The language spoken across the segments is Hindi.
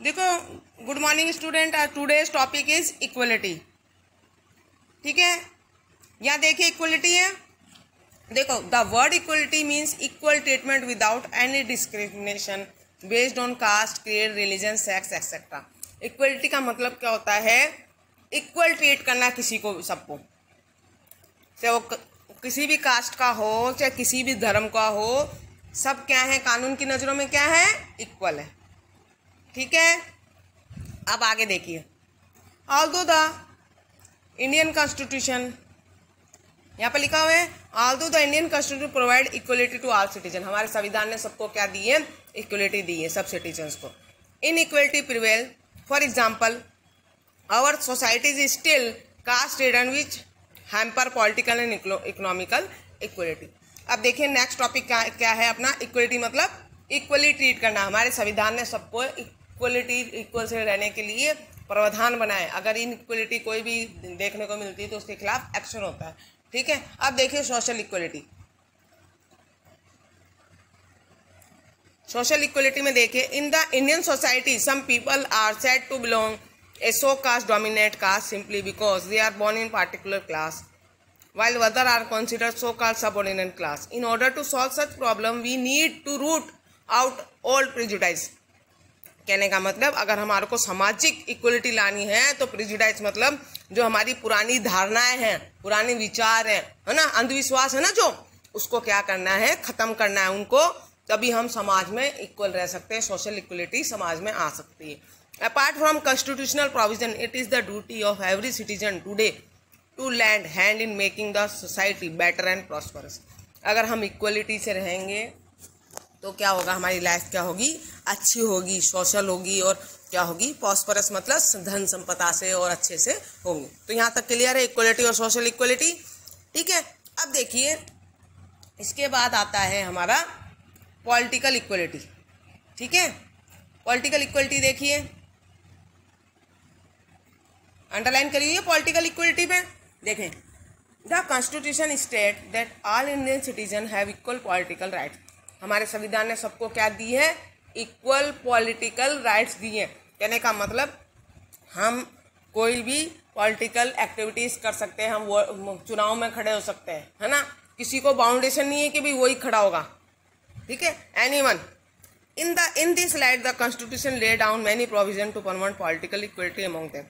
देखो, good morning student. Today's topic is equality. ठीक है, यहाँ देखिए इक्वलिटी है। देखो, the word equality means equal treatment without any discrimination based on caste, creed, religion, sex etcetera. Equality का मतलब क्या होता है? इक्वल ट्रीट करना किसी को, सबको, चाहे वो किसी भी कास्ट का हो, चाहे किसी भी धर्म का हो, सब क्या है? कानून की नज़रों में क्या है? इक्वल है। ठीक है, अब आगे देखिए। ऑल्दो द इंडियन कॉन्स्टिट्यूशन, यहाँ पे लिखा हुआ है although the Indian constitution provide equality to all citizen. हमारे संविधान ने सबको क्या दी है? इक्वलिटी दी है, सब सिटीजन्स को। Inequality prevail, for example our society is still caste ridden which hamper political and economical equality. अब देखिए नेक्स्ट टॉपिक क्या है अपना? इक्वलिटी मतलब इक्वली ट्रीट करना। हमारे संविधान ने सबको इक्वलिटी, इक्वल से रहने के लिए प्रावधान बनाए। अगर इन इक्वलिटी कोई भी देखने को मिलती है तो उसके खिलाफ एक्शन होता है। ठीक है, अब देखिए सोशल इक्वलिटी। सोशल इक्वलिटी में देखिए, in the Indian society some people are said to belong a so caste dominant caste simply because they are born in particular class, while others are considered so called subordinate class. In order to solve such problem we need to root out old prejudice. कहने का मतलब, अगर हमारे को सामाजिक इक्वलिटी लानी है तो प्रेजुडाइज मतलब जो हमारी पुरानी धारणाएं हैं, पुराने विचार हैं, है ना, अंधविश्वास है ना, जो उसको क्या करना है? खत्म करना है उनको। तभी हम समाज में इक्वल रह सकते हैं, सोशल इक्वलिटी समाज में आ सकती है। Apart from constitutional provision, it is the duty of every citizen today to lend hand in making the society better and prosperous. अगर हम इक्वलिटी से रहेंगे तो क्या होगा? हमारी लाइफ क्या होगी? अच्छी होगी, सोशल होगी, और क्या होगी? प्रॉस्परस मतलब धन संपदा से और अच्छे से होंगी। तो यहाँ तक क्लियर है इक्वलिटी और सोशल इक्वलिटी। ठीक है, अब देखिए इसके बाद आता है हमारा पॉलिटिकल इक्वलिटी। ठीक है, पॉलिटिकल इक्वलिटी देखिए, अंडरलाइन करी हुई है पॉलिटिकल इक्वलिटी पे। देखें, the constitution state that all Indian citizen have equal political rights. हमारे संविधान ने सबको क्या दी है? इक्वल पॉलिटिकल राइट्स दी है। कहने का मतलब हम कोई भी पॉलिटिकल एक्टिविटीज कर सकते हैं, हम चुनाव में खड़े हो सकते हैं, है ना। किसी को बाउंडेशन नहीं है कि भाई वही खड़ा होगा। ठीक है, anyone. In this light, the Constitution lay down many provisions to promote political equality among them.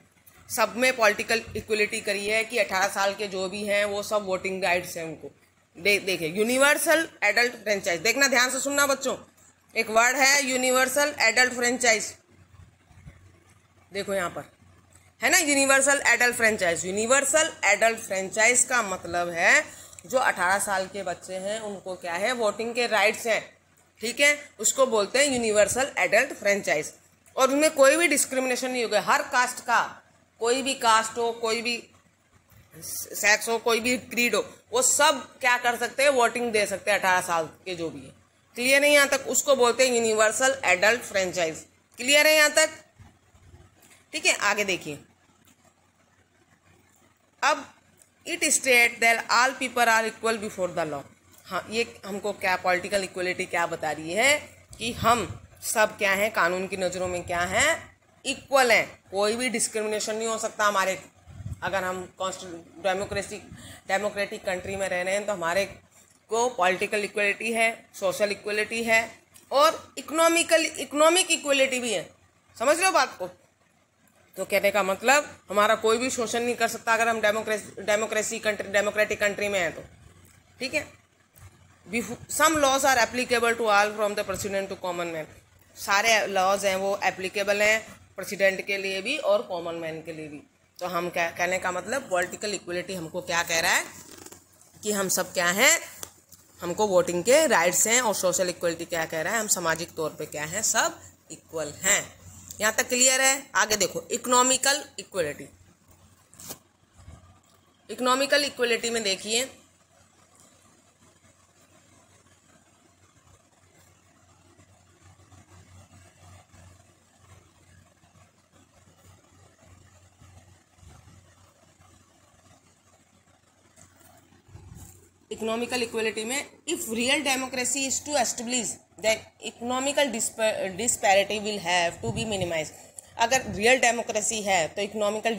सब में पॉलिटिकल इक्वलिटी करी है कि 18 साल के जो भी हैं वो सब वोटिंग राइट्स हैं उनको। देखिए, यूनिवर्सल एडल्ट फ्रेंचाइज, देखना ध्यान से सुनना बच्चों, एक वर्ड है यूनिवर्सल एडल्ट फ्रेंचाइज। देखो यहाँ पर है ना, universal adult franchise. Universal adult franchise का मतलब है जो 18 साल के बच्चे हैं उनको क्या है? वोटिंग के राइट्स हैं। ठीक है, उसको बोलते हैं यूनिवर्सल एडल्ट फ्रेंचाइज। और उनमें कोई भी डिस्क्रिमिनेशन नहीं होगा। हर कास्ट का, कोई भी कास्ट हो, कोई भी सेक्स हो, कोई भी क्रीड हो, वो सब क्या कर सकते हैं? वोटिंग दे सकते हैं, 18 साल के जो भी है। क्लियर है यहाँ तक? उसको बोलते हैं यूनिवर्सल एडल्ट फ्रेंचाइज। क्लियर है यहाँ तक? ठीक है, आगे देखिए। अब it state that all people are equal before the law. हाँ, ये हमको क्या पॉलिटिकल इक्वलिटी क्या बता रही है? कि हम सब क्या हैं? कानून की नज़रों में क्या हैं? इक्वल हैं। कोई भी डिस्क्रिमिनेशन नहीं हो सकता हमारे। अगर हम डेमोक्रेटिक कंट्री में रह रहे हैं तो हमारे को पॉलिटिकल इक्वलिटी है, सोशल इक्वलिटी है, और इकोनॉमिक इक्वलिटी भी है। समझ लो बात को? तो कहने का मतलब हमारा कोई भी शोषण नहीं कर सकता अगर हम डेमोक्रेटिक कंट्री में हैं तो। ठीक है, some laws are applicable to all from the president to common man. सारे लॉज हैं वो एप्लीकेबल हैं प्रेसिडेंट के लिए भी और कॉमन मैन के लिए भी। तो हम क्या कहने का मतलब, पॉलिटिकल इक्वलिटी हमको क्या कह रहा है? कि हम सब क्या हैं? हमको वोटिंग के राइट्स हैं। और सोशल इक्वलिटी क्या कह रहा है? हम सामाजिक तौर पे क्या हैं? सब इक्वल हैं। यहाँ तक क्लियर है? आगे देखो, इकोनॉमिकल इक्वलिटी। इकोनॉमिकल इक्वलिटी में देखिए, इकोनॉमिकल इक्वलिटी में, if real democracy is to establish then economical disparity will have to be minimise. अगर रियल डेमोक्रेसी है तो इकोनॉमिकल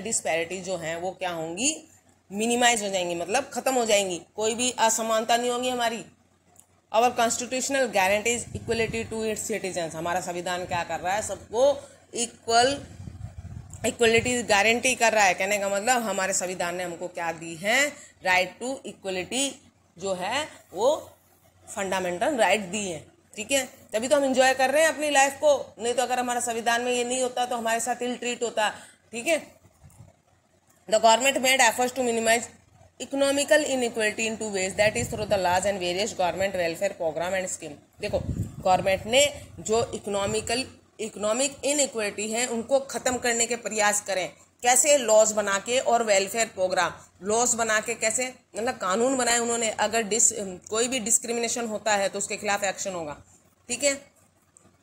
डिस्पैरिटी जो है वो क्या होंगी, मिनिमाइज हो जाएंगी, मतलब खत्म हो जाएंगी, कोई भी असमानता नहीं होगी हमारी। Our constitutional guarantees equality to its citizens, हमारा संविधान क्या कर रहा है, सबको इक्वलिटी गारंटी कर रहा है। कहने का मतलब हमारे संविधान ने हमको क्या दी है, राइट टू इक्वलिटी जो है वो फंडामेंटल राइट दी है। ठीक है, तभी तो हम एंजॉय कर रहे हैं अपनी लाइफ को, नहीं तो अगर हमारा संविधान में ये नहीं होता तो हमारे साथ इल ट्रीट होता। ठीक है, the government made efforts to minimise economical inequality in two ways, that is through the laws and various government welfare programme and scheme. देखो, गवर्नमेंट ने जो इकोनॉमिक इनइक्वलिटी है उनको खत्म करने के प्रयास करें, कैसे, लॉज बना के और वेलफेयर प्रोग्राम। लॉज बना के कैसे, मतलब कानून बनाए उन्होंने, अगर कोई भी डिस्क्रिमिनेशन होता है तो उसके खिलाफ एक्शन होगा। ठीक है,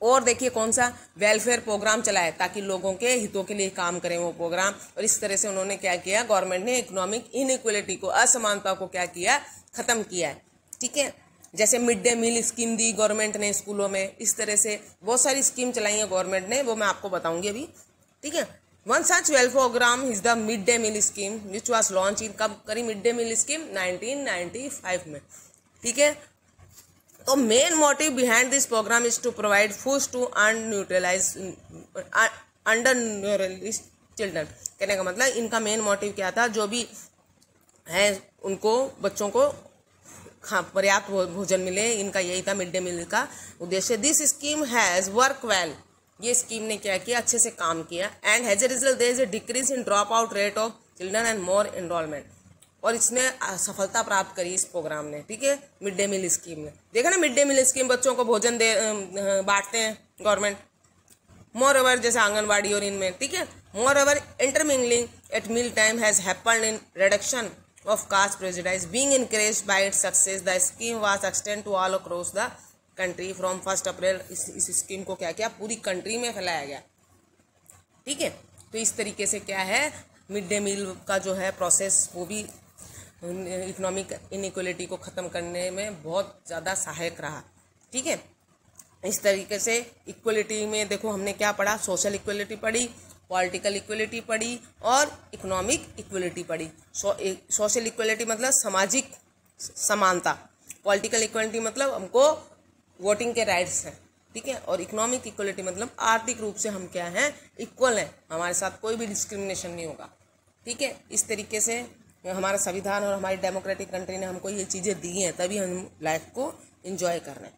और देखिए कौन सा वेलफेयर प्रोग्राम चलाए ताकि लोगों के हितों के लिए काम करें वो प्रोग्राम। और इस तरह से उन्होंने क्या किया, गवर्नमेंट ने इकोनॉमिक इनइक्वलिटी को, असमानता को क्या किया, खत्म किया है। ठीक है, जैसे मिड डे मील स्कीम दी गवर्नमेंट ने स्कूलों में, इस तरह से बहुत सारी स्कीम चलाई है गवर्नमेंट ने, वो मैं आपको बताऊंगी अभी। ठीक है, one such welfare programme is the mid day meal scheme which was launch in, कब करी मिड डे मील स्कीम, 1995 में। ठीक है, तो main motive behind this programme is to provide foods to under neutralised children. कहने का मतलब इनका मेन मोटिव क्या था, जो भी है उनको, बच्चों को पर्याप्त भोजन मिले, इनका यही था मिड डे मील का उद्देश्य। This scheme has work well, ये स्कीम ने क्या किया, अच्छे से काम किया। And has a result there is a decrease in drop out rate of children and more enrolment, और इसने सफलता प्राप्त करी इस प्रोग्राम ने। ठीक है, मिड डे मील स्कीम में देखा ना, मिड डे मील स्कीम बच्चों को भोजन बांटते हैं गवर्नमेंट। मोर ओवर जैसे आंगनबाड़ी और इनमें। ठीक है, moreover intermingling at meal time has happened in reduction of caste prejudice being encouraged by its success. The scheme was extended to all across the country from 1 अप्रैल। इस स्कीम को क्या किया, पूरी कंट्री में फैलाया गया। ठीक है, तो इस तरीके से क्या है, मिड डे मील का जो है प्रोसेस वो भी इकोनॉमिक इनइक्वलिटी को ख़त्म करने में बहुत ज़्यादा सहायक रहा। ठीक है, इस तरीके से इक्वलिटी में देखो हमने क्या पढ़ा, सोशल इक्वलिटी पढ़ी, पॉलिटिकल इक्वलिटी पढ़ी और इकोनॉमिक इक्वलिटी पढ़ी। सोशल इक्वलिटी मतलब सामाजिक समानता, पॉलिटिकल इक्वलिटी मतलब हमको वोटिंग के राइट्स हैं। ठीक है, और इकोनॉमिक इक्वलिटी मतलब आर्थिक रूप से हम क्या हैं, इक्वल हैं, हमारे साथ कोई भी डिस्क्रिमिनेशन नहीं होगा। ठीक है, इस तरीके से हमारा संविधान और हमारी डेमोक्रेटिक कंट्री ने हमको ये चीज़ें दी हैं, तभी हम लाइफ को एंजॉय कर रहे हैं।